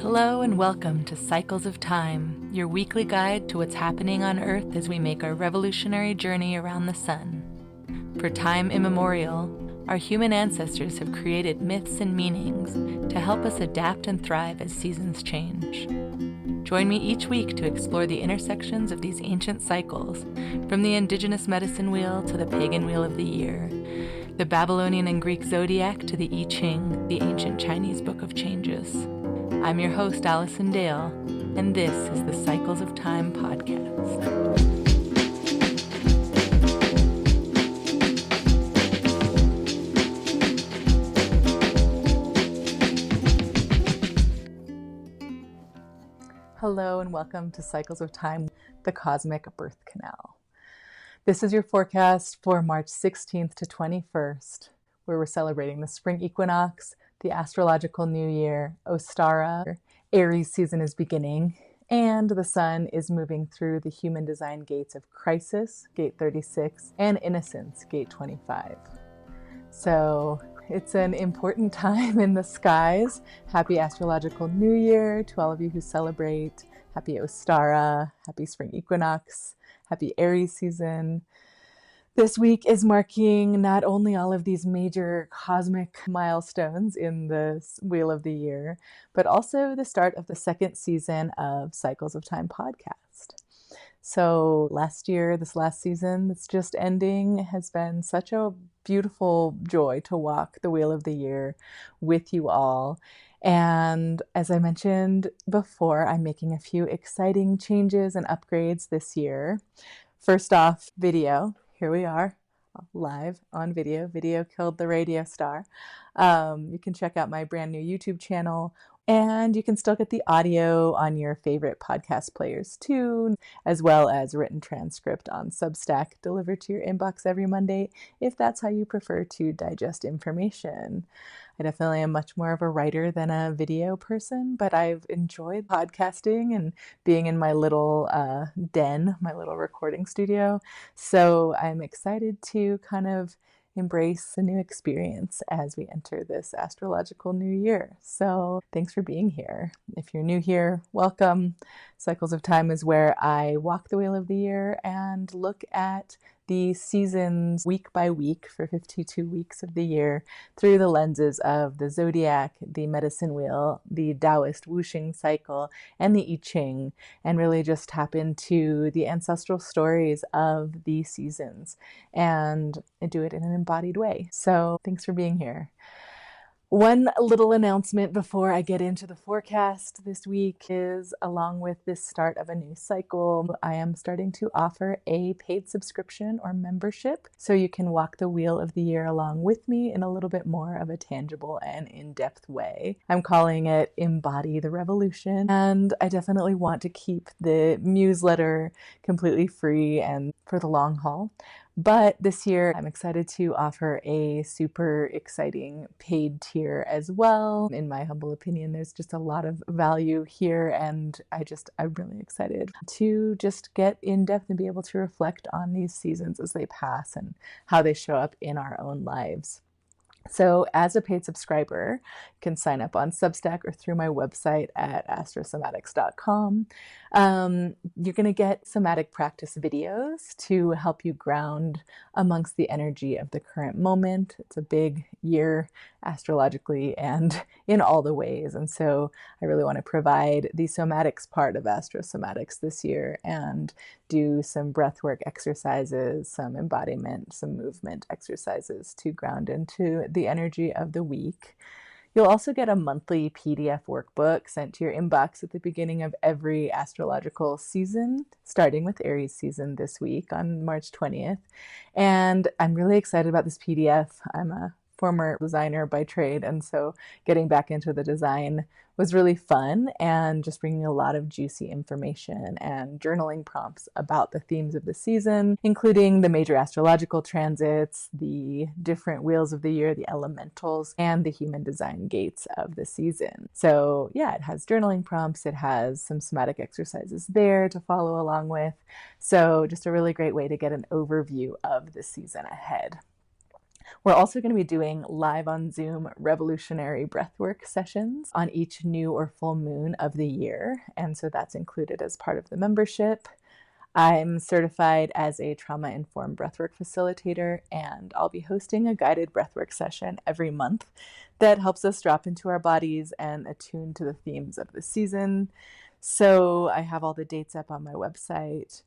Hello and welcome to Cycles of Time, your weekly guide to what's happening on Earth as we make our revolutionary journey around the sun. For time immemorial, our human ancestors have created myths and meanings to help us adapt and thrive as seasons change. Join me each week to explore the intersections of these ancient cycles, from the indigenous medicine wheel to the pagan wheel of the year, the Babylonian and Greek zodiac to the I Ching, the ancient Chinese book of changes. I'm your host, Allison Dale, and this is the Cycles of Time podcast. Hello and welcome to Cycles of Time, the Cosmic Birth Canal. This is your forecast for March 16th to 21st, where we're celebrating the Spring Equinox, the Astrological New Year, Ostara, Aries season is beginning, and the sun is moving through the human design gates of Crisis, gate 36, and Innocence, gate 25. So it's an important time in the skies. Happy Astrological New Year to all of you who celebrate. Happy Ostara, happy Spring Equinox, happy Aries season. This week is marking not only all of these major cosmic milestones in the Wheel of the Year, but also the start of the second season of Cycles of Time podcast. So this last season that's just ending has been such a beautiful joy to walk the Wheel of the Year with you all. And as I mentioned before, I'm making a few exciting changes and upgrades this year. First off, video. Here we are, live on video. Video killed the radio star. You can check out my brand new YouTube channel, and you can still get the audio on your favorite podcast players too, as well as written transcript on Substack delivered to your inbox every Monday, if that's how you prefer to digest information. I definitely am much more of a writer than a video person, but I've enjoyed podcasting and being in my little den, my little recording studio. So I'm excited to kind of embrace a new experience as we enter this astrological new year. So thanks for being here. If you're new here, welcome. Cycles of Time is where I walk the Wheel of the Year and look at the seasons week by week for 52 weeks of the year through the lenses of the zodiac, the medicine wheel, the Taoist Wuxing cycle, and the I Ching, and really just tap into the ancestral stories of the seasons and do it in an embodied way. So thanks for being here. One little announcement before I get into the forecast this week is, along with this start of a new cycle, I am starting to offer a paid subscription or membership so you can walk the Wheel of the Year along with me in a little bit more of a tangible and in-depth way. I'm calling it Embody the Revolution, and I definitely want to keep the newsletter completely free and for the long haul. But this year, I'm excited to offer a super exciting paid tier as well. In my humble opinion, there's just a lot of value here, and I'm really excited to just get in depth and be able to reflect on these seasons as they pass and how they show up in our own lives. So as a paid subscriber, you can sign up on Substack or through my website at astrosomatics.com. You're going to get somatic practice videos to help you ground amongst the energy of the current moment. It's a big year astrologically and in all the ways. And so I really want to provide the somatics part of Astrosomatics this year and do some breathwork exercises, some embodiment, some movement exercises to ground into the energy of the week. You'll also get a monthly PDF workbook sent to your inbox at the beginning of every astrological season, starting with Aries season this week on March 20th. And I'm really excited about this PDF. I'm a former designer by trade, and so getting back into the design was really fun and just bringing a lot of juicy information and journaling prompts about the themes of the season, including the major astrological transits, the different wheels of the year, the elementals, and the human design gates of the season. So yeah, it has journaling prompts, it has some somatic exercises there to follow along with. So just a really great way to get an overview of the season ahead. We're also going to be doing live on Zoom revolutionary breathwork sessions on each new or full moon of the year. And so that's included as part of the membership. I'm certified as a trauma-informed breathwork facilitator, and I'll be hosting a guided breathwork session every month that helps us drop into our bodies and attune to the themes of the season. So I have all the dates up on my website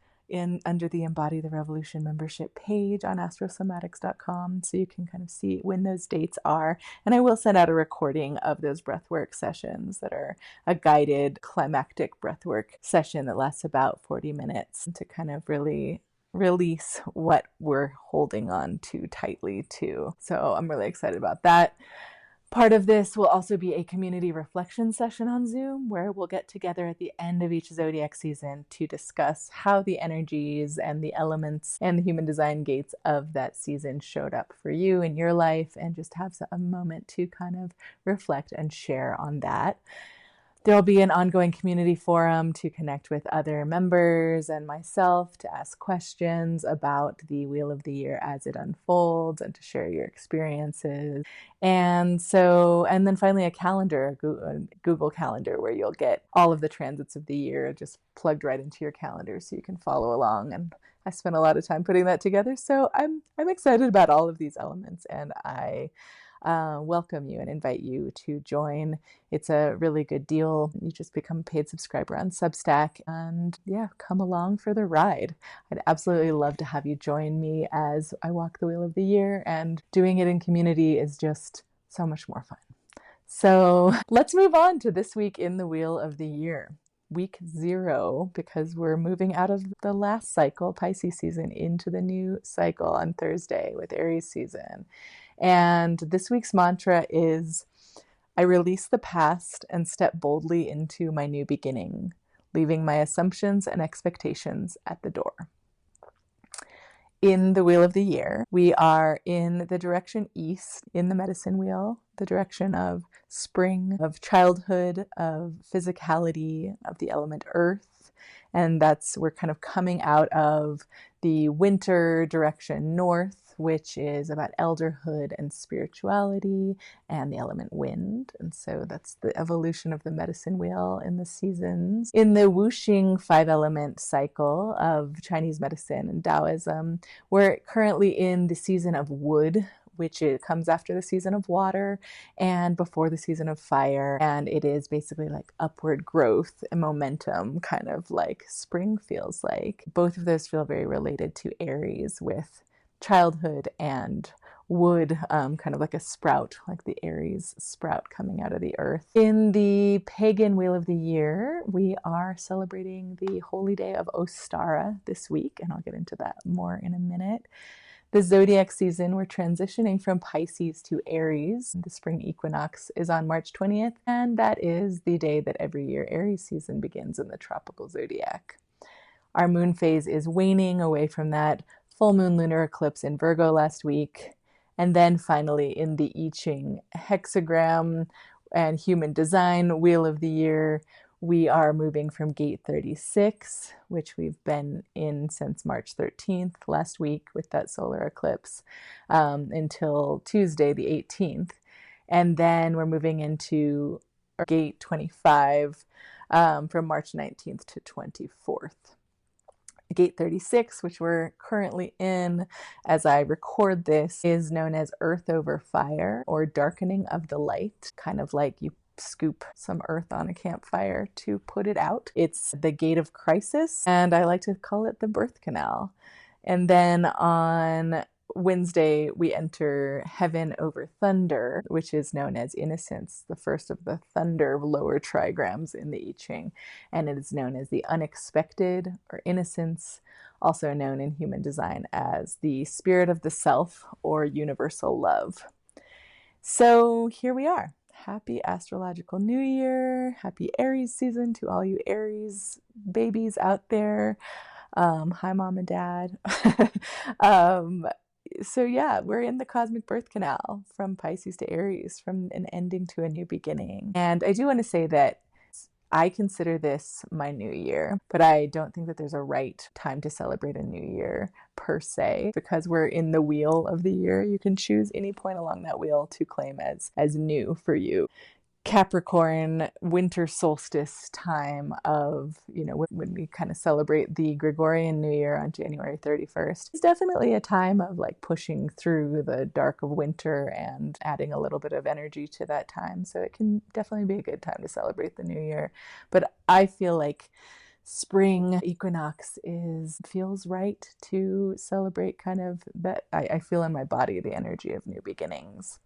under the Embody the Revolution membership page on astrosomatics.com, so you can kind of see when those dates are. And I will send out a recording of those breathwork sessions that are a guided climactic breathwork session that lasts about 40 minutes to kind of really release what we're holding on too tightly to. So I'm really excited about that. Part of this will also be a community reflection session on Zoom, where we'll get together at the end of each zodiac season to discuss how the energies and the elements and the human design gates of that season showed up for you in your life, and just have a moment to kind of reflect and share on that. There'll be an ongoing community forum to connect with other members and myself, to ask questions about the Wheel of the Year as it unfolds and to share your experiences. And then finally a calendar, a Google Calendar, where you'll get all of the transits of the year just plugged right into your calendar so you can follow along. And I spent a lot of time putting that together, so I'm excited about all of these elements, and I welcome you and invite you to join. It's a really good deal. You just become a paid subscriber on Substack, and come along for the ride. I'd absolutely love to have you join me as I walk the Wheel of the Year, and doing it in community is just so much more fun. So let's move on to this week in the Wheel of the Year. Week 0, because we're moving out of the last cycle, Pisces season, into the new cycle on Thursday with Aries season. And this week's mantra is, I release the past and step boldly into my new beginning, leaving my assumptions and expectations at the door. In the Wheel of the Year, we are in the direction east in the medicine wheel, the direction of spring, of childhood, of physicality, of the element earth. And we're kind of coming out of the winter direction north, which is about elderhood and spirituality and the element wind. And so that's the evolution of the medicine wheel in the seasons. In the Wuxing 5-element cycle of Chinese medicine and Taoism, we're currently in the season of wood, which it comes after the season of water and before the season of fire. And it is basically like upward growth and momentum, kind of like spring feels like. Both of those feel very related to Aries, with childhood and wood, kind of like a sprout, like the Aries sprout coming out of the earth. In the pagan Wheel of the Year, we are celebrating the holy day of Ostara this week, and I'll get into that more in a minute. The zodiac season, we're transitioning from Pisces to Aries. The spring equinox is on March 20th, and that is the day that every year Aries season begins in the tropical zodiac. Our moon phase is waning away from that full moon lunar eclipse in Virgo last week. And then finally, in the I Ching hexagram and human design Wheel of the Year, we are moving from gate 36, which we've been in since March 13th, last week with that solar eclipse, until Tuesday, the 18th. And then we're moving into gate 25 from March 19th to 24th. Gate 36, which we're currently in as I record this, is known as Earth over Fire, or darkening of the light, kind of like you scoop some earth on a campfire to put it out. It's the gate of crisis, and I like to call it the birth canal. And then on Wednesday, we enter Heaven over Thunder, which is known as Innocence, the first of the thunder lower trigrams in the I Ching, and it is known as the unexpected, or innocence, also known in human design as the spirit of the self or universal love. So here we are. Happy Astrological New Year. Happy Aries season to all you Aries babies out there. Hi, Mom and Dad. So we're in the cosmic birth canal from Pisces to Aries, from an ending to a new beginning. And I do want to say that I consider this my new year, but I don't think that there's a right time to celebrate a new year per se, because we're in the wheel of the year. You can choose any point along that wheel to claim as new for you. Capricorn winter solstice time of, when we kind of celebrate the Gregorian New Year on January 31st, is definitely a time of like pushing through the dark of winter and adding a little bit of energy to that time. So it can definitely be a good time to celebrate the new year. But I feel like spring equinox feels right to celebrate kind of that. I feel in my body the energy of new beginnings.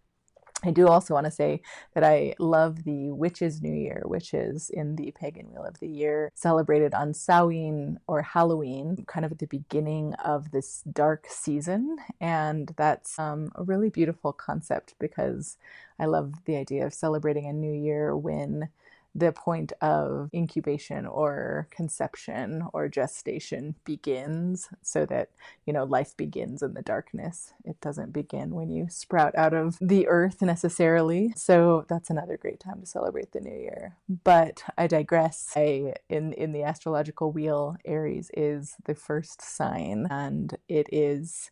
I do also want to say that I love the Witches' New Year, which is in the pagan wheel of the year, celebrated on Samhain or Halloween, kind of at the beginning of this dark season. And that's a really beautiful concept, because I love the idea of celebrating a new year when the point of incubation or conception or gestation begins, so that, life begins in the darkness. It doesn't begin when you sprout out of the earth necessarily. So that's another great time to celebrate the new year. But I digress. In the astrological wheel, Aries is the first sign, and it is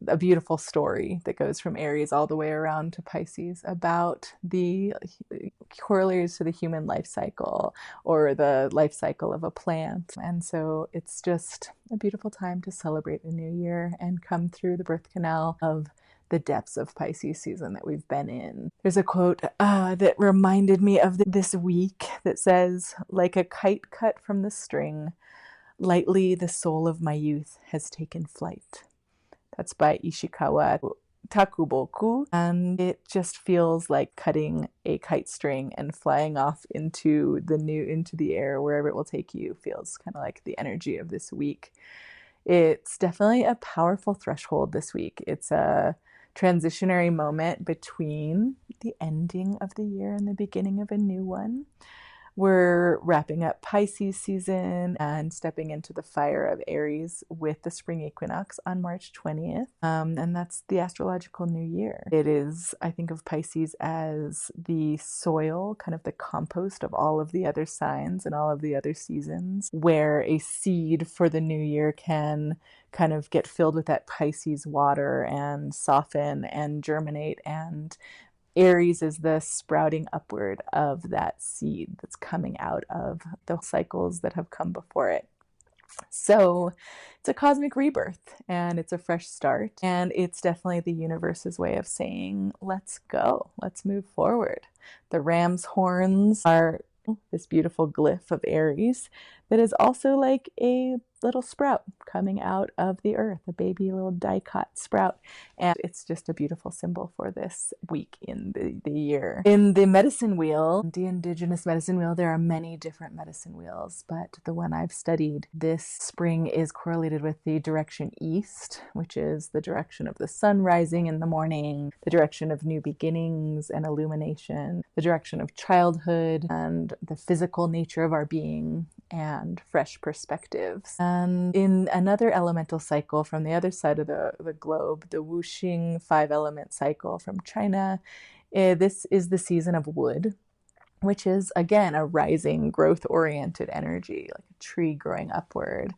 a beautiful story that goes from Aries all the way around to Pisces about the corollaries to the human life cycle or the life cycle of a plant. And so it's just a beautiful time to celebrate a new year and come through the birth canal of the depths of Pisces season that we've been in. There's a quote that reminded me of this week that says, "Like a kite cut from the string, lightly the soul of my youth has taken flight." That's by Ishikawa Takuboku, and it just feels like cutting a kite string and flying off into the air, wherever it will take you. Feels kind of like the energy of this week. It's definitely a powerful threshold this week. It's a transitionary moment between the ending of the year and the beginning of a new one. We're wrapping up Pisces season and stepping into the fire of Aries with the spring equinox on March 20th. And that's the astrological new year. It is, I think of Pisces as the soil, kind of the compost of all of the other signs and all of the other seasons, where a seed for the new year can kind of get filled with that Pisces water and soften and germinate, and Aries is the sprouting upward of that seed that's coming out of the cycles that have come before it. So it's a cosmic rebirth, and it's a fresh start, and it's definitely the universe's way of saying, let's go, let's move forward. The ram's horns are this beautiful glyph of Aries that is also like a little sprout coming out of the earth, a baby little dicot sprout. And it's just a beautiful symbol for this week in the year. In the medicine wheel, the indigenous medicine wheel, there are many different medicine wheels, but the one I've studied this spring is correlated with the direction east, which is the direction of the sun rising in the morning, the direction of new beginnings and illumination, the direction of childhood and the physical nature of our being, and fresh perspectives. And in another elemental cycle from the other side of the globe, the Wuxing 5-element cycle from China, this is the season of wood, which is, again, a rising, growth-oriented energy, like a tree growing upward.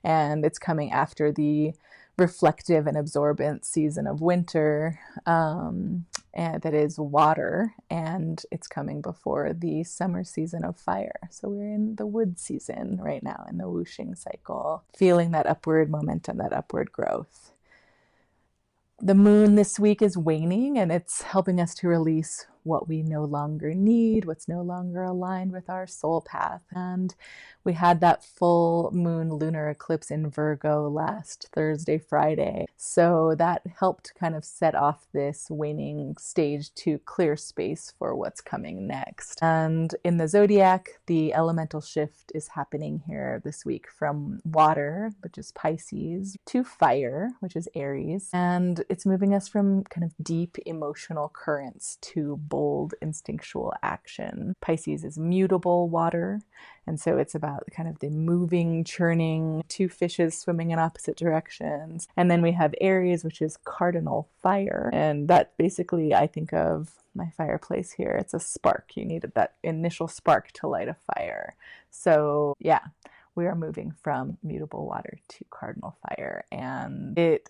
And it's coming after the reflective and absorbent season of winter, and that is water, and it's coming before the summer season of fire. So we're in the wood season right now in the Wuxing cycle, feeling that upward momentum, that upward growth. The moon this week is waning, and it's helping us to release what we no longer need, what's no longer aligned with our soul path. And we had that full moon lunar eclipse in Virgo last Thursday, Friday. So that helped kind of set off this waning stage to clear space for what's coming next. And in the zodiac, the elemental shift is happening here this week from water, which is Pisces, to fire, which is Aries. And it's moving us from kind of deep emotional currents to bold bold, instinctual action. Pisces is mutable water, and so it's about kind of the moving, churning, two fishes swimming in opposite directions. And then we have Aries, which is cardinal fire, and that basically, I think of my fireplace here. It's a spark. You needed that initial spark to light a fire. So yeah, we are moving from mutable water to cardinal fire, and it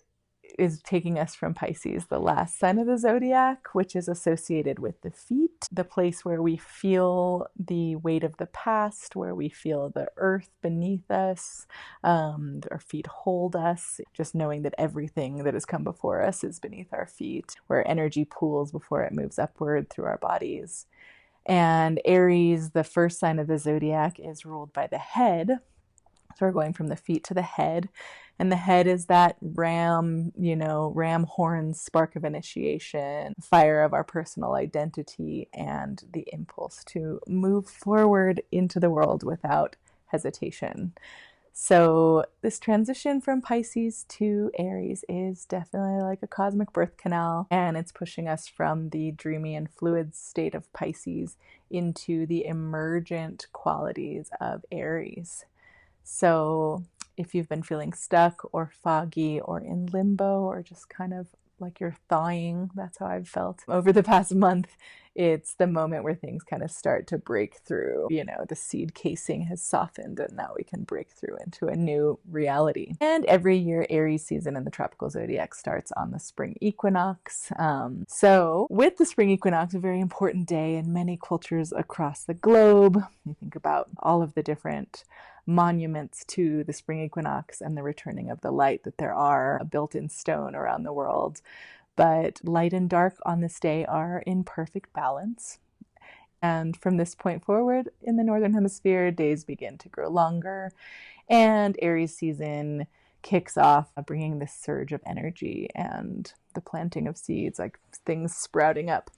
is taking us from Pisces, the last sign of the zodiac, which is associated with the feet, the place where we feel the weight of the past, where we feel the earth beneath us, our feet hold us, just knowing that everything that has come before us is beneath our feet, where energy pools before it moves upward through our bodies. And Aries, the first sign of the zodiac, is ruled by the head. So we're going from the feet to the head. And the head is that ram horn spark of initiation, fire of our personal identity, and the impulse to move forward into the world without hesitation. So this transition from Pisces to Aries is definitely like a cosmic birth canal, and it's pushing us from the dreamy and fluid state of Pisces into the emergent qualities of Aries. So if you've been feeling stuck or foggy or in limbo or just kind of like you're thawing, that's how I've felt over the past month, it's the moment where things kind of start to break through. The seed casing has softened and now we can break through into a new reality. And every year, Aries season in the tropical zodiac starts on the spring equinox. So with the spring equinox, a very important day in many cultures across the globe. You think about all of the different monuments to the spring equinox and the returning of the light that there are built in stone around the world. But light and dark on this day are in perfect balance. And from this point forward, in the Northern Hemisphere, days begin to grow longer, and Aries season kicks off, bringing this surge of energy and the planting of seeds, like things sprouting up.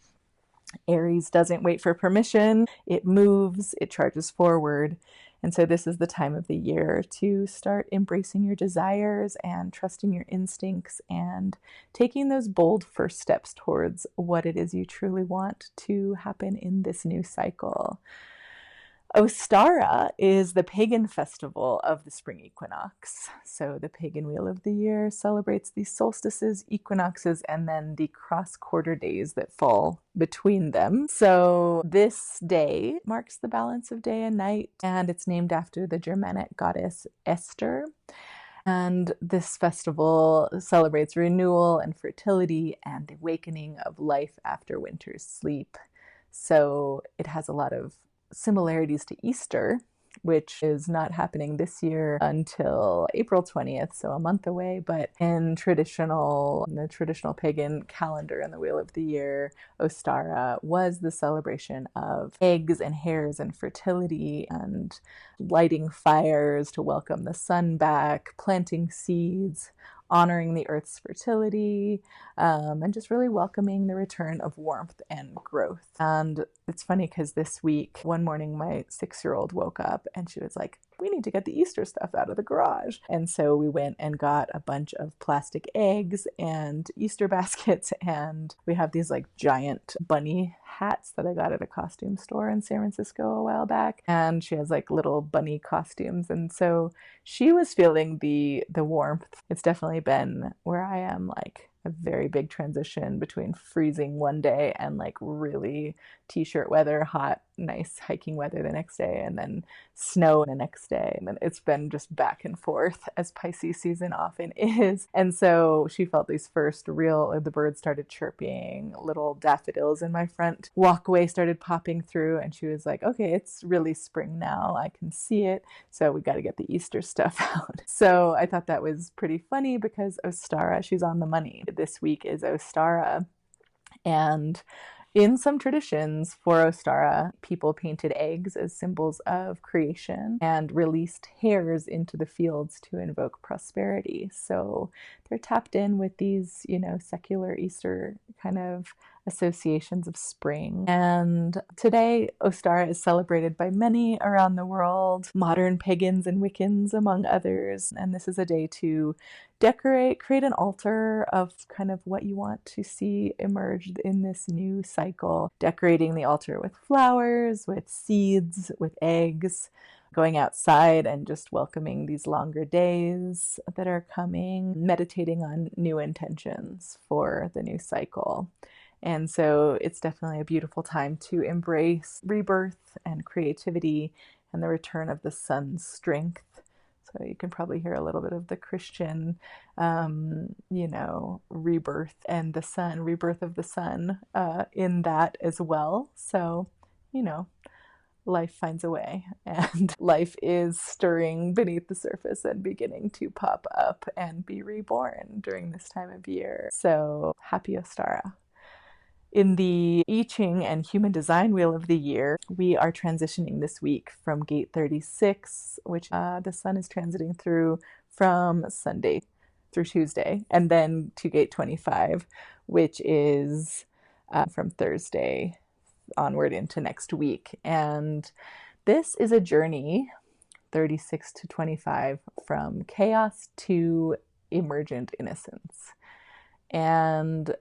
Aries doesn't wait for permission. It moves, it charges forward. And so this is the time of the year to start embracing your desires and trusting your instincts and taking those bold first steps towards what it is you truly want to happen in this new cycle. Ostara is the pagan festival of the spring equinox. So the pagan wheel of the year celebrates the solstices, equinoxes, and then the cross-quarter days that fall between them. So this day marks the balance of day and night, and it's named after the Germanic goddess Esther. And this festival celebrates renewal and fertility and the awakening of life after winter's sleep. So it has a lot of similarities to Easter, which is not happening this year until April 20th, so a month away. But in the traditional pagan calendar and the Wheel of the Year, Ostara was the celebration of eggs and hares and fertility and lighting fires to welcome the sun back, planting seeds, honoring the earth's fertility, and just really welcoming the return of warmth and growth. And it's funny because this week, one morning, my 6-year-old woke up and she was like, we need to get the Easter stuff out of the garage. And so we went and got a bunch of plastic eggs and Easter baskets, and we have these like giant bunny hats that I got at a costume store in San Francisco a while back, and she has like little bunny costumes, and so she was feeling the warmth. It's definitely been where I am, like a very big transition between freezing one day and like really t-shirt weather, hot, nice hiking weather the next day, and then snow the next day. And then it's been just back and forth, as Pisces season often is. And so she felt these first the birds started chirping, little daffodils in my front walkway started popping through, and she was like, okay, it's really spring now. I can see it. So we got to get the Easter stuff out. So I thought that was pretty funny because Ostara, she's on the money. This week is Ostara. And in some traditions for Ostara, people painted eggs as symbols of creation and released hares into the fields to invoke prosperity. So they're tapped in with these, secular Easter kind of associations of spring. And today, Ostara is celebrated by many around the world, modern pagans and Wiccans among others. And this is a day to decorate, create an altar of kind of what you want to see emerge in this new cycle. Decorating the altar with flowers, with seeds, with eggs, going outside and just welcoming these longer days that are coming, meditating on new intentions for the new cycle. And so it's definitely a beautiful time to embrace rebirth and creativity and the return of the sun's strength. So you can probably hear a little bit of the Christian, rebirth and the sun, rebirth of the sun in that as well. So, life finds a way, and life is stirring beneath the surface and beginning to pop up and be reborn during this time of year. So happy Ostara. In the I Ching and Human Design Wheel of the Year, we are transitioning this week from gate 36, which the sun is transiting through from Sunday through Tuesday, and then to gate 25, which is from Thursday onward into next week. And this is a journey, 36 to 25, from chaos to emergent innocence. And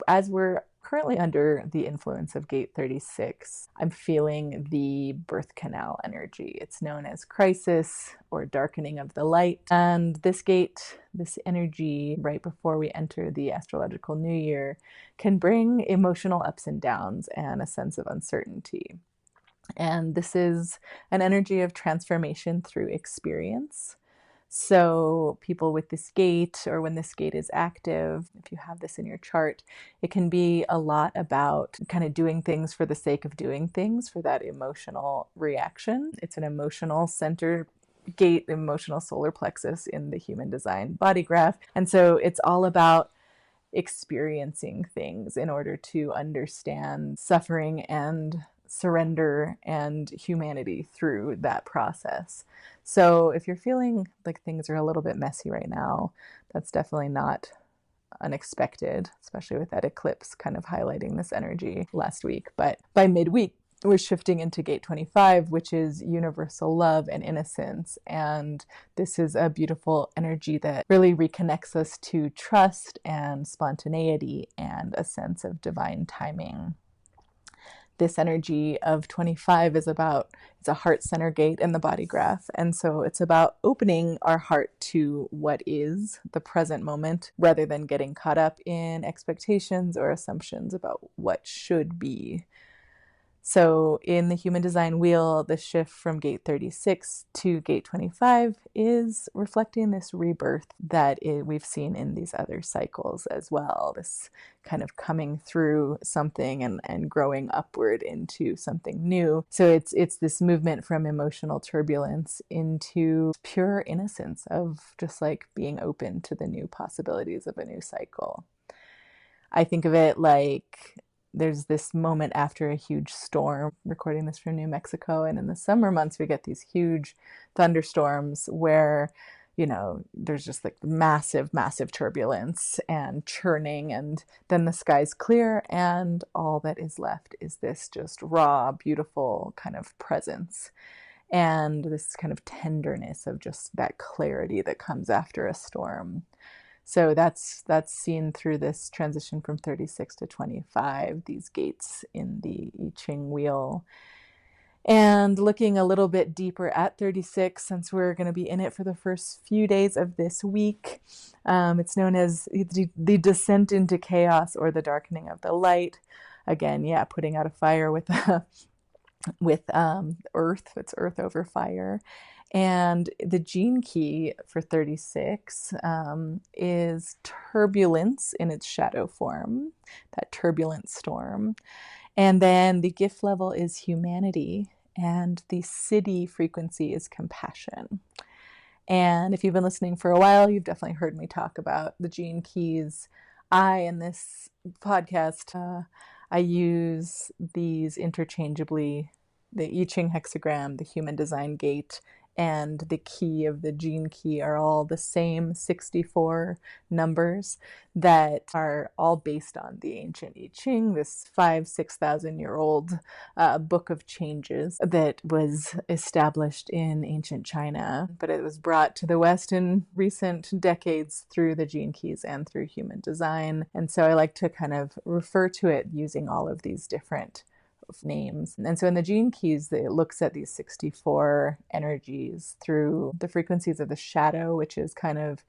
as we're currently under the influence of gate 36, I'm feeling the birth canal energy. It's known as crisis or darkening of the light. And this gate, this energy right before we enter the astrological new year, can bring emotional ups and downs and a sense of uncertainty. And this is an energy of transformation through experience. So people with this gate, or when this gate is active, if you have this in your chart, it can be a lot about kind of doing things for the sake of doing things, for that emotional reaction. It's an emotional center gate, emotional solar plexus in the human design body graph. And so it's all about experiencing things in order to understand suffering and surrender and humanity through that process. So if you're feeling like things are a little bit messy right now, that's definitely not unexpected, especially with that eclipse kind of highlighting this energy last week. But by midweek, we're shifting into gate 25, which is universal love and innocence. And this is a beautiful energy that really reconnects us to trust and spontaneity and a sense of divine timing. This energy of 25 is it's a heart center gate in the body graph. And so it's about opening our heart to what is the present moment rather than getting caught up in expectations or assumptions about what should be. So in the human design wheel, the shift from gate 36 to gate 25 is reflecting this rebirth that we've seen in these other cycles as well. This kind of coming through something and growing upward into something new. So it's this movement from emotional turbulence into pure innocence of just like being open to the new possibilities of a new cycle. I think of it like there's this moment after a huge storm, recording this from New Mexico, and in the summer months we get these huge thunderstorms where, there's just like massive turbulence and churning, and then the sky's clear and all that is left is this just raw, beautiful kind of presence and this kind of tenderness of just that clarity that comes after a storm. So that's seen through this transition from 36 to 25, these gates in the I Ching wheel. And looking a little bit deeper at 36, since we're going to be in it for the first few days of this week, it's known as the descent into chaos or the darkening of the light. Again, putting out a fire with earth. It's earth over fire. And the gene key for 36 is turbulence in its shadow form, that turbulent storm. And then the gift level is humanity, and the city frequency is compassion. And if you've been listening for a while, you've definitely heard me talk about the gene keys. In this podcast, I use these interchangeably, the I Ching hexagram, the human design gate, and the key of the gene key are all the same 64 numbers that are all based on the ancient I Ching, this 6,000-year-old book of changes that was established in ancient China, but it was brought to the West in recent decades through the gene keys and through human design. And so I like to kind of refer to it using all of these different names. And so in the gene keys, it looks at these 64 energies through the frequencies of the shadow, which is kind of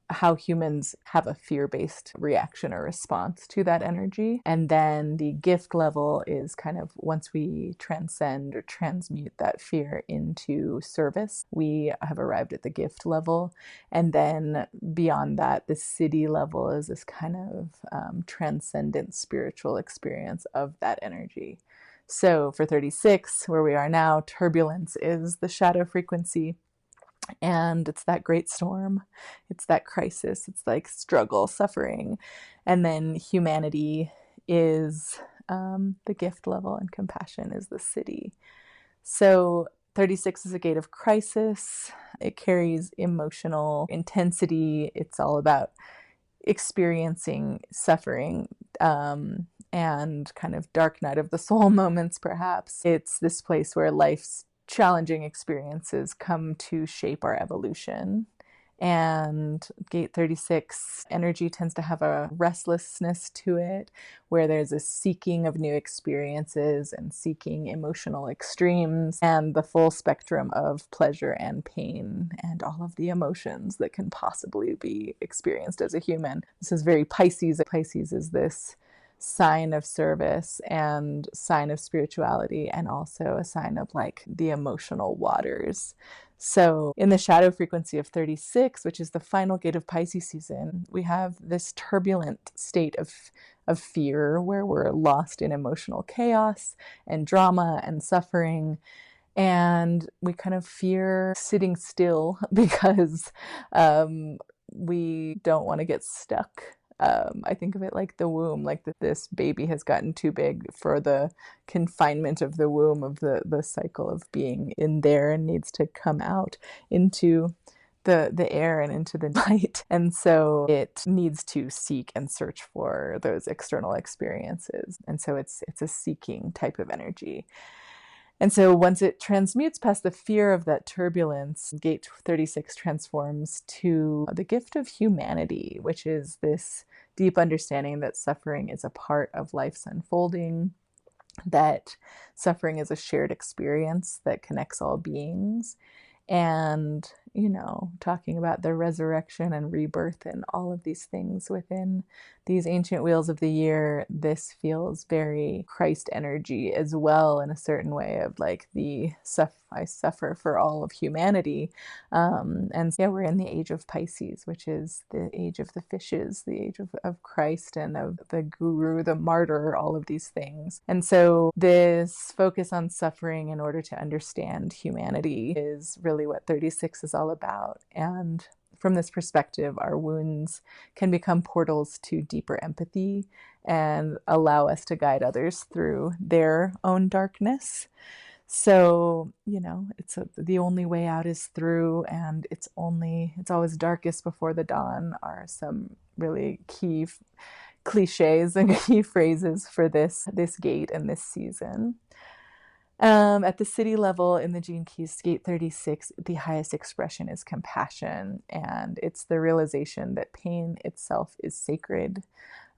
how humans have a fear-based reaction or response to that energy. And then the gift level is kind of once we transcend or transmute that fear into service, we have arrived at the gift level. And then beyond that, the city level is this kind of transcendent spiritual experience of that energy. So for 36, where we are now, turbulence is the shadow frequency. And it's that great storm, it's that crisis, it's like struggle, suffering. And then humanity is the gift level, and compassion is the city. So 36 is a gate of crisis. It carries emotional intensity. It's all about experiencing suffering and kind of dark night of the soul moments, perhaps. It's this place where life's challenging experiences come to shape our evolution. And gate 36 energy tends to have a restlessness to it, where there's a seeking of new experiences and seeking emotional extremes and the full spectrum of pleasure and pain and all of the emotions that can possibly be experienced as a human. This is very Pisces. Pisces is this sign of service and sign of spirituality, and also a sign of like the emotional waters. So in the shadow frequency of 36, which is the final gate of Pisces season, we have this turbulent state of fear where we're lost in emotional chaos and drama and suffering. And we kind of fear sitting still because we don't want to get stuck. I think of it like the womb, like this baby has gotten too big for the confinement of the womb, of the cycle of being in there, and needs to come out into the air and into the light. And so it needs to seek and search for those external experiences. And so it's a seeking type of energy. And so once it transmutes past the fear of that turbulence, gate 36 transforms to the gift of humanity, which is this deep understanding that suffering is a part of life's unfolding, that suffering is a shared experience that connects all beings. And, talking about the resurrection and rebirth and all of these things within these ancient wheels of the year, this feels very Christ energy as well, in a certain way of like I suffer for all of humanity. And yeah, we're in the age of Pisces, which is the age of the fishes, the age of Christ and of the guru, the martyr, all of these things. And so this focus on suffering in order to understand humanity is really what 36 is all about. And from this perspective, our wounds can become portals to deeper empathy and allow us to guide others through their own darkness. So, the only way out is through, and it's always darkest before the dawn are some really key cliches and key phrases for this gate and this season. At the city level in the Gene Keys, gate 36, the highest expression is compassion, and it's the realization that pain itself is sacred.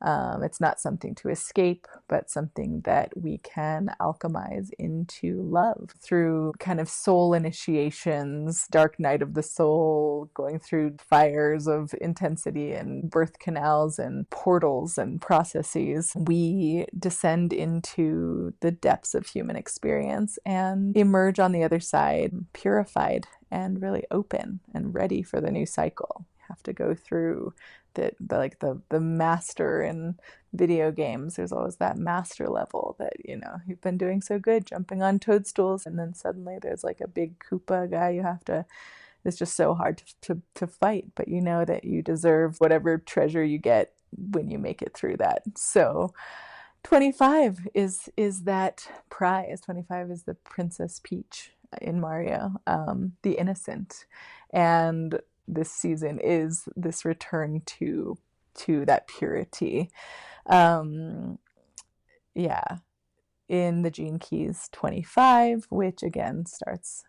It's not something to escape, but something that we can alchemize into love through kind of soul initiations, dark night of the soul, going through fires of intensity and birth canals and portals and processes. We descend into the depths of human experience and emerge on the other side purified and really open and ready for the new cycle. You have to go through the master in video games. There's always that master level that, you've been doing so good jumping on toadstools, and then suddenly there's like a big Koopa guy it's just so hard to fight, but you know that you deserve whatever treasure you get when you make it through that. So 25 is that prize. 25 is the Princess Peach in Mario, the innocent. And this season is this return to that purity. Yeah, in the Gene Keys 25, which again starts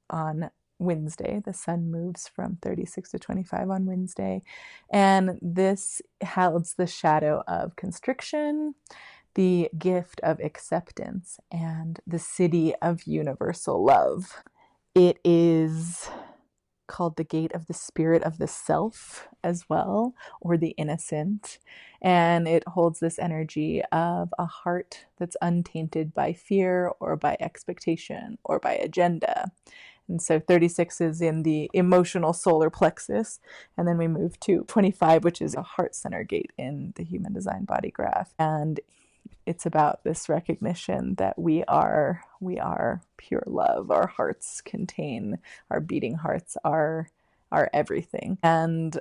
on Wednesday. The sun moves from 36 to 25 on Wednesday. And this holds the shadow of constriction, the gift of acceptance, and the city of universal love. It is called the gate of the spirit of the self as well, or the innocent. And it holds this energy of a heart that's untainted by fear or by expectation or by agenda. And so 36 is in the emotional solar plexus. And then we move to 25, which is a heart center gate in the human design body graph. And it's about this recognition that we are pure love. Our hearts contain, our beating hearts are everything. And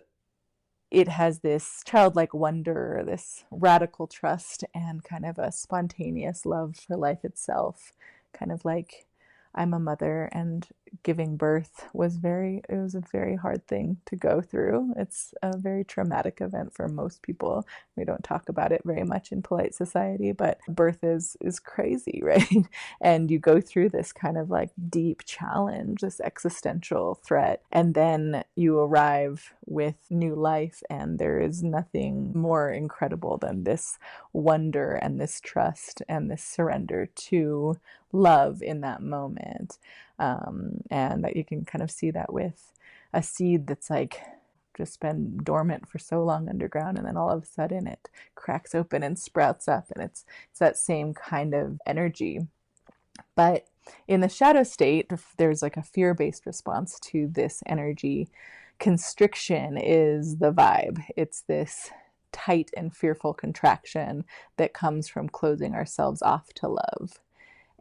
it has this childlike wonder, this radical trust, and kind of a spontaneous love for life itself. Kind of like I'm a mother, and giving birth was a very hard thing to go through. It's a very traumatic event for most people. We don't talk about it very much in polite society, but birth is crazy, right? And you go through this kind of like deep challenge, this existential threat, and then you arrive with new life, and there is nothing more incredible than this wonder and this trust and this surrender to love in that moment. And that you can kind of see that with a seed that's like just been dormant for so long underground, and then all of a sudden it cracks open and sprouts up, and it's that same kind of energy. But in the shadow state, there's like a fear-based response to this energy. Constriction is the vibe. It's this tight and fearful contraction that comes from closing ourselves off to love.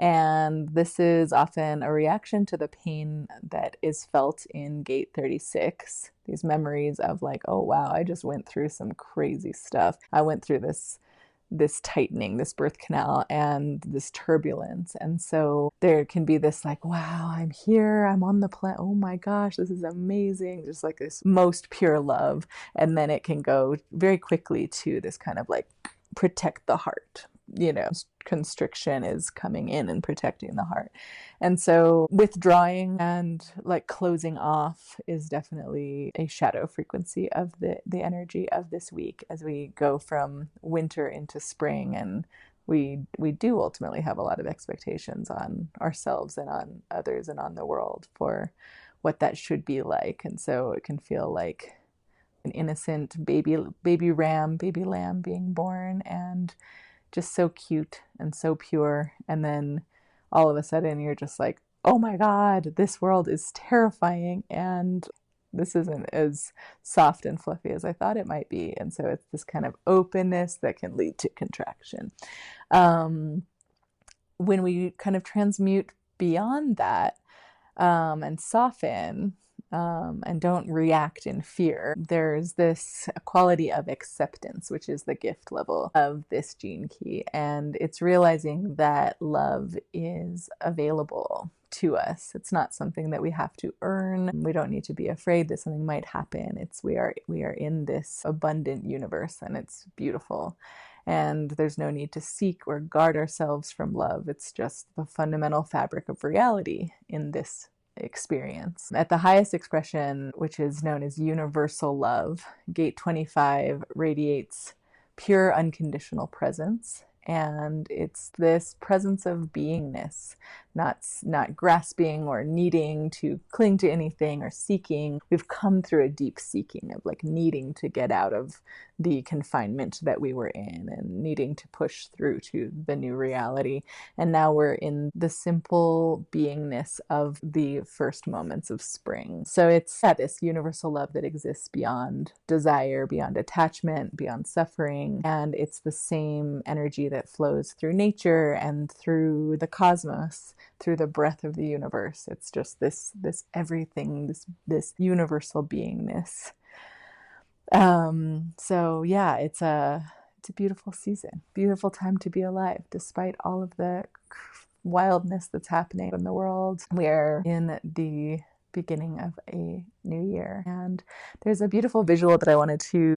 And this is often a reaction to the pain that is felt in gate 36. These memories of like, oh wow, I just went through some crazy stuff. I went through this tightening, this birth canal, and this turbulence. And so there can be this like, wow, I'm here, I'm on the planet, oh my gosh, this is amazing. Just like this most pure love. And then it can go very quickly to this kind of like protect the heart. Constriction is coming in and protecting the heart. And so withdrawing and like closing off is definitely a shadow frequency of the energy of this week as we go from winter into spring. And we do ultimately have a lot of expectations on ourselves and on others and on the world for what that should be like. And so it can feel like an innocent baby lamb being born, and just so cute and so pure. And then all of a sudden you're just like, oh my God, this world is terrifying, and this isn't as soft and fluffy as I thought it might be. And so it's this kind of openness that can lead to contraction. When we kind of transmute beyond that, and soften, and don't react in fear, there's this quality of acceptance, which is the gift level of this gene key. And it's realizing that love is available to us. It's not something that we have to earn. We don't need to be afraid that something might happen. We are in this abundant universe, and it's beautiful. And there's no need to seek or guard ourselves from love. It's just the fundamental fabric of reality in this experience. At the highest expression, which is known as universal love, gate 25 radiates pure unconditional presence. And it's this presence of beingness, not grasping or needing to cling to anything or seeking. We've come through a deep seeking of like needing to get out of the confinement that we were in and needing to push through to the new reality. And now we're in the simple beingness of the first moments of spring. So it's this universal love that exists beyond desire, beyond attachment, beyond suffering. And it's the same energy that flows through nature and through the cosmos, through the breath of the universe. It's just this everything, this universal beingness. So yeah, it's a beautiful season, beautiful time to be alive, despite all of the wildness that's happening in the world. We're in the beginning of a new year, and there's a beautiful visual that I wanted to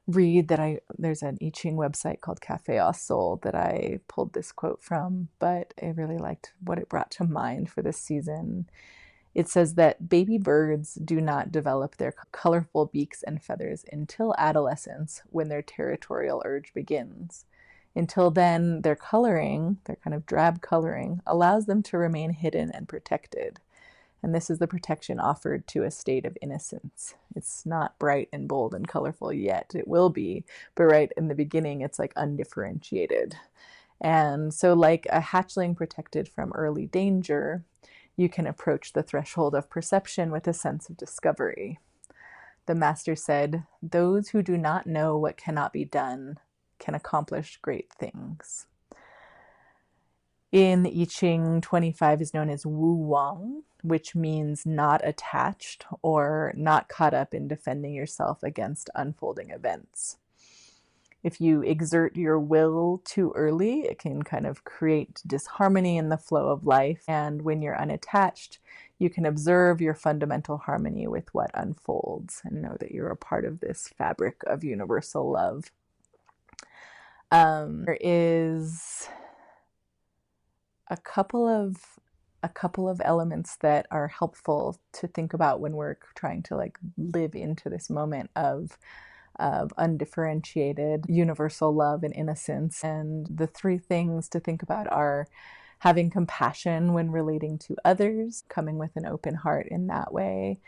read there's an I Ching website called Cafe au Sol that I pulled this quote from, but I really liked what it brought to mind for this season. It says that baby birds do not develop their colorful beaks and feathers until adolescence, when their territorial urge begins. Until then, their coloring, their kind of drab coloring, allows them to remain hidden and protected. And this is the protection offered to a state of innocence. It's not bright and bold and colorful yet. It will be, but right in the beginning, it's like undifferentiated. And so like a hatchling protected from early danger, you can approach the threshold of perception with a sense of discovery. The master said, "Those who do not know what cannot be done can accomplish great things." In I Ching, 25 is known as Wu Wang, which means not attached or not caught up in defending yourself against unfolding events. If you exert your will too early, it can kind of create disharmony in the flow of life. And when you're unattached, you can observe your fundamental harmony with what unfolds and know that you're a part of this fabric of universal love. There is a couple of elements that are helpful to think about when we're trying to like live into this moment of undifferentiated universal love and innocence. And the three things to think about are having compassion when relating to others, coming with an open heart in that way,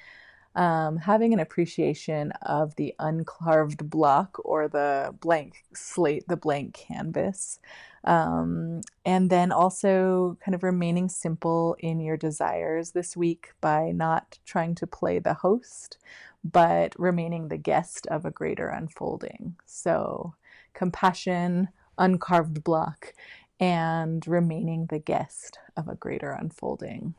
having an appreciation of the uncarved block or the blank slate, the blank canvas, and then also kind of remaining simple in your desires this week by not trying to play the host, but remaining the guest of a greater unfolding. So compassion, uncarved block, and remaining the guest of a greater unfolding.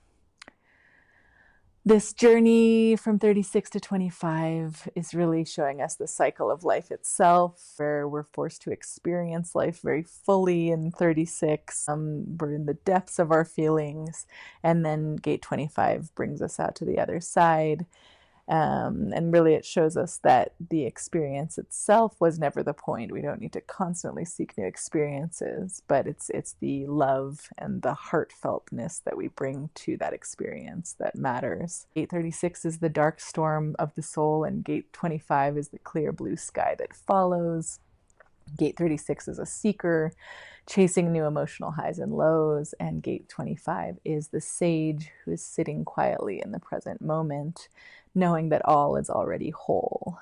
This journey from 36 to 25 is really showing us the cycle of life itself, where we're forced to experience life very fully in 36. We're in the depths of our feelings, and then gate 25 brings us out to the other side. And really it shows us that the experience itself was never the point. We don't need to constantly seek new experiences, but it's the love and the heartfeltness that we bring to that experience that matters. Gate 36 is the dark storm of the soul, and gate 25 is the clear blue sky that follows. Gate 36 is a seeker chasing new emotional highs and lows, and gate 25 is the sage who is sitting quietly in the present moment, knowing that all is already whole.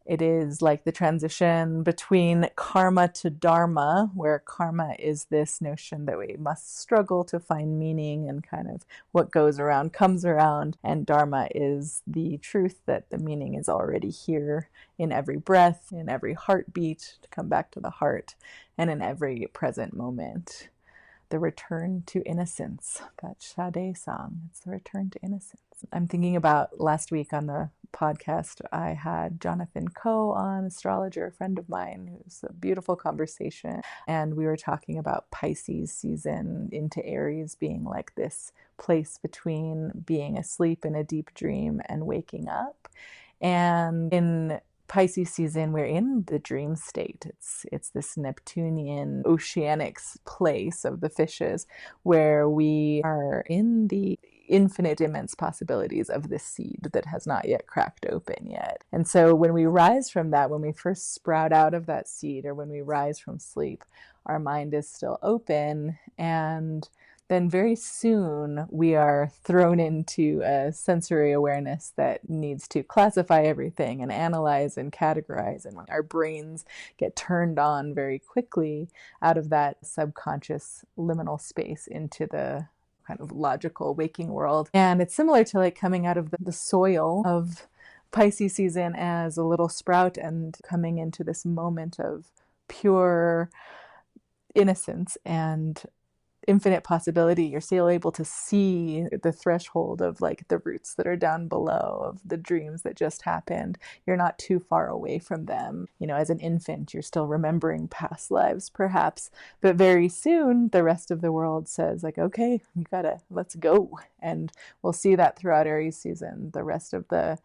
It is like the transition between karma to dharma, where karma is this notion that we must struggle to find meaning and kind of what goes around comes around, and dharma is the truth that the meaning is already here in every breath, in every heartbeat, to come back to the heart, and in every present moment. The return to innocence, that Sade song, it's the return to innocence. I'm thinking about last week on the podcast, I had Jonathan Coe on, astrologer, a friend of mine. It was a beautiful conversation. And we were talking about Pisces season into Aries being like this place between being asleep in a deep dream and waking up. And in Pisces season, we're in the dream state. It's this Neptunian oceanic place of the fishes where we are in the infinite immense possibilities of this seed that has not yet cracked open yet. And so when we rise from that, when we first sprout out of that seed, or when we rise from sleep, our mind is still open, and then very soon we are thrown into a sensory awareness that needs to classify everything and analyze and categorize. And when our brains get turned on very quickly out of that subconscious liminal space into the kind of logical waking world. And it's similar to like coming out of the soil of Pisces season as a little sprout and coming into this moment of pure innocence and infinite possibility. You're still able to see the threshold of like the roots that are down below, of the dreams that just happened. You're not too far away from them. You know, as an infant, you're still remembering past lives perhaps, but very soon the rest of the world says like, okay, let's go. And we'll see that throughout Aries season. The rest of the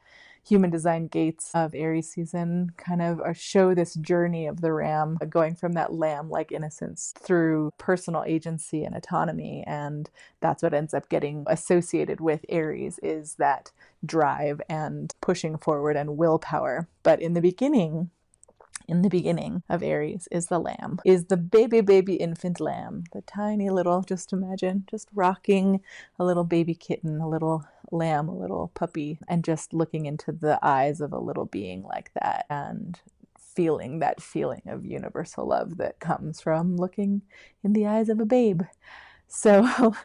human design gates of Aries season kind of show this journey of the ram going from that lamb-like innocence through personal agency and autonomy. And that's what ends up getting associated with Aries, is that drive and pushing forward and willpower. But in the beginning of Aries is the lamb, is the baby infant lamb, the tiny little, just imagine, just rocking a little baby kitten, a little lamb, a little puppy, and just looking into the eyes of a little being like that and feeling that feeling of universal love that comes from looking in the eyes of a babe. So,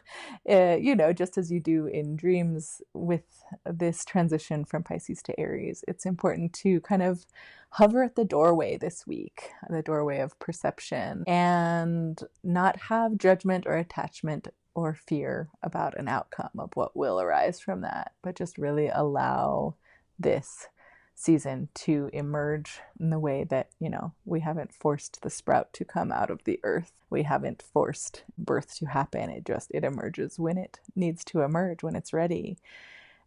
just as you do in dreams with this transition from Pisces to Aries, it's important to kind of hover at the doorway this week, the doorway of perception, and not have judgment or attachment or fear about an outcome of what will arise from that, but just really allow this season to emerge in the way that, we haven't forced the sprout to come out of the earth. We haven't forced birth to happen. It emerges when it needs to emerge, when it's ready.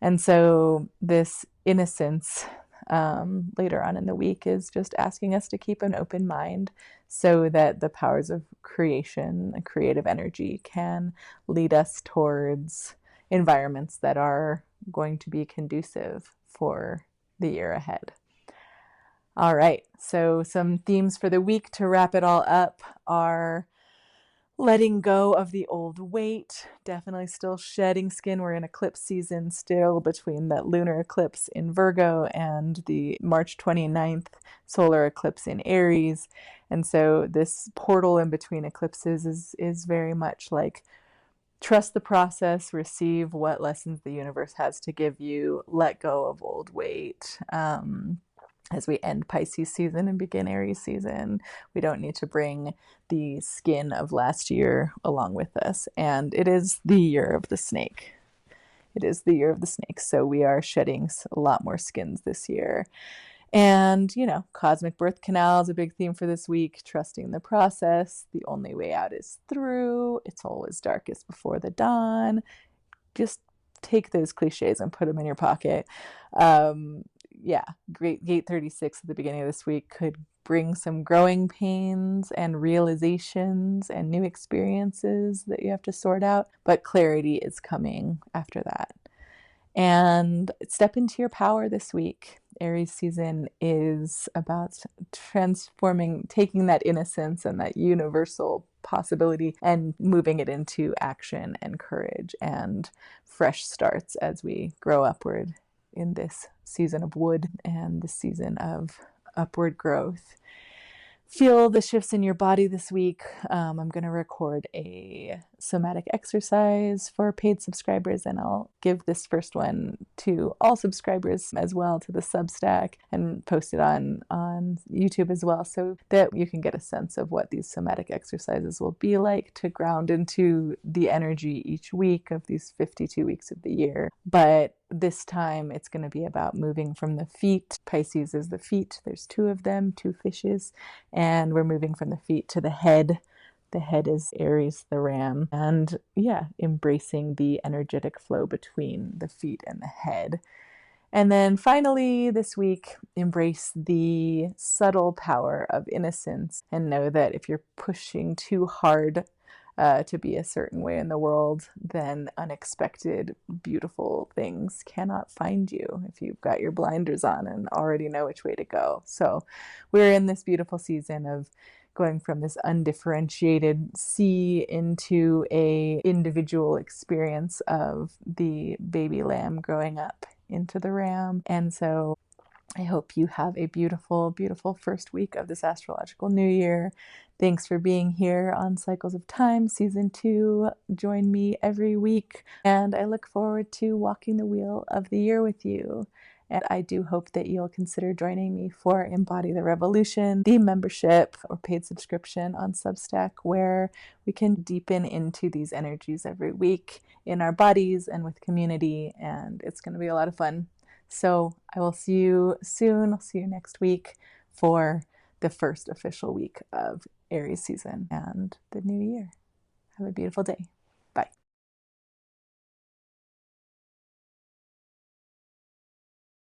And so this innocence later on in the week is just asking us to keep an open mind so that the powers of creation and creative energy can lead us towards environments that are going to be conducive for the year ahead. All right, so some themes for the week to wrap it all up are letting go of the old weight, definitely still shedding skin. We're in eclipse season still between that lunar eclipse in Virgo and the March 29th solar eclipse in Aries. And so this portal in between eclipses is very much like trust the process, receive what lessons the universe has to give you, let go of old weight. As we end Pisces season and begin Aries season, we don't need to bring the skin of last year along with us. And it is the year of the snake. So we are shedding a lot more skins this year. And, cosmic birth canal is a big theme for this week, trusting the process. The only way out is through. It's always darkest before the dawn. Just take those cliches and put them in your pocket. Great Gate 36 at the beginning of this week could bring some growing pains and realizations and new experiences that you have to sort out, but clarity is coming after that. And step into your power this week. Aries season is about transforming, taking that innocence and that universal possibility and moving it into action and courage and fresh starts as we grow upward in this season of wood and the season of upward growth. Feel the shifts in your body this week. I'm going to record a somatic exercise for paid subscribers, and I'll give this first one to all subscribers as well, to the Substack, and post it on YouTube as well, so that you can get a sense of what these somatic exercises will be like to ground into the energy each week of these 52 weeks of the year. But this time it's going to be about moving from the feet. Pisces is the feet. There's two of them, two fishes, and we're moving from the feet to the head. The head is Aries, the ram, and embracing the energetic flow between the feet and the head. And then finally this week, embrace the subtle power of innocence and know that if you're pushing too hard to be a certain way in the world, then unexpected, beautiful things cannot find you if you've got your blinders on and already know which way to go. So we're in this beautiful season of going from this undifferentiated sea into a individual experience of the baby lamb growing up into the ram. And so I hope you have a beautiful, beautiful first week of this astrological new year. Thanks for being here on Cycles of Time Season 2. Join me every week, and I look forward to walking the wheel of the year with you. And I do hope that you'll consider joining me for Embody the Revolution, the membership or paid subscription on Substack, where we can deepen into these energies every week in our bodies and with community. And it's going to be a lot of fun. So I will see you soon. I'll see you next week for the first official week of Aries season and the new year. Have a beautiful day.